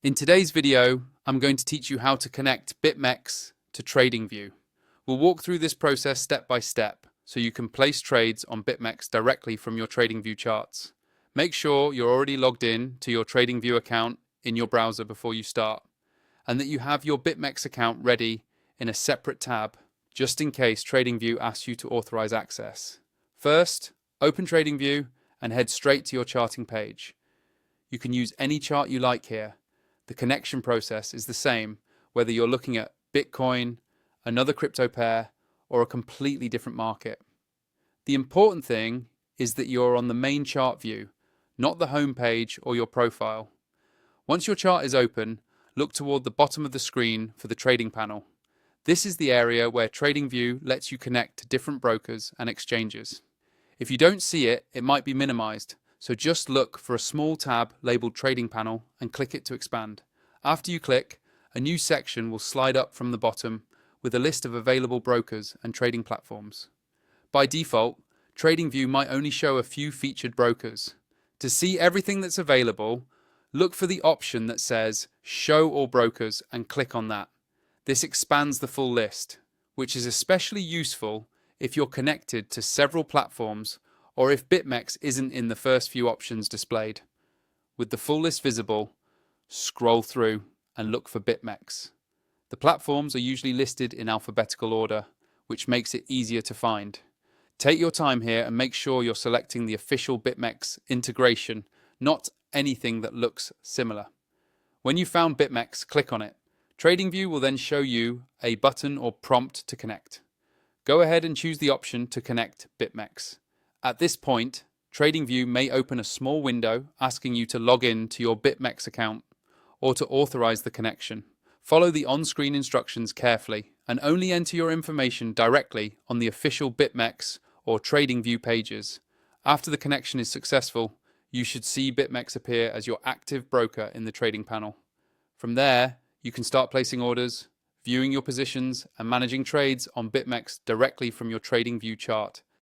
In today's video, I'm going to teach you how to connect BitMex to Tradingview. We'll walk through this process step by step so you can place trades on BitMex directly from your Tradingview charts. Make sure you're already logged in to your Tradingview account in your browser before you start, and that you have your BitMex account ready in a separate tab, just in case Tradingview asks you to authorize access. First, open Tradingview and head straight to your charting page. You can use any chart you like here. The connection process is the same whether you're looking at Bitcoin, another crypto pair, or a completely different market. The important thing is that you're on the main chart view, not the home page or your profile. Once your chart is open, look toward the bottom of the screen for the trading panel. This is the area where Tradingview lets you connect to different brokers and exchanges. If you don't see it, it might be minimized, so just look for a small tab labeled Trading Panel and click it to expand. After you click, a new section will slide up from the bottom with a list of available brokers and trading platforms. By default, Tradingview might only show a few featured brokers. To see everything that's available, look for the option that says Show All Brokers and click on that. This expands the full list, which is especially useful if you're connected to several platforms or if BitMex isn't in the first few options displayed. With the full list visible, scroll through and look for BitMex. The platforms are usually listed in alphabetical order, which makes it easier to find. Take your time here and make sure you're selecting the official BitMex integration, not anything that looks similar. When you've found BitMex, click on it. Tradingview will then show you a button or prompt to connect. Go ahead and choose the option to connect BitMex. At this point, Tradingview may open a small window asking you to log in to your BitMex account or to authorize the connection. Follow the on-screen instructions carefully and only enter your information directly on the official BitMex or Tradingview pages. After the connection is successful, you should see BitMex appear as your active broker in the trading panel. From there, you can start placing orders, viewing your positions, and managing trades on BitMex directly from your Tradingview chart.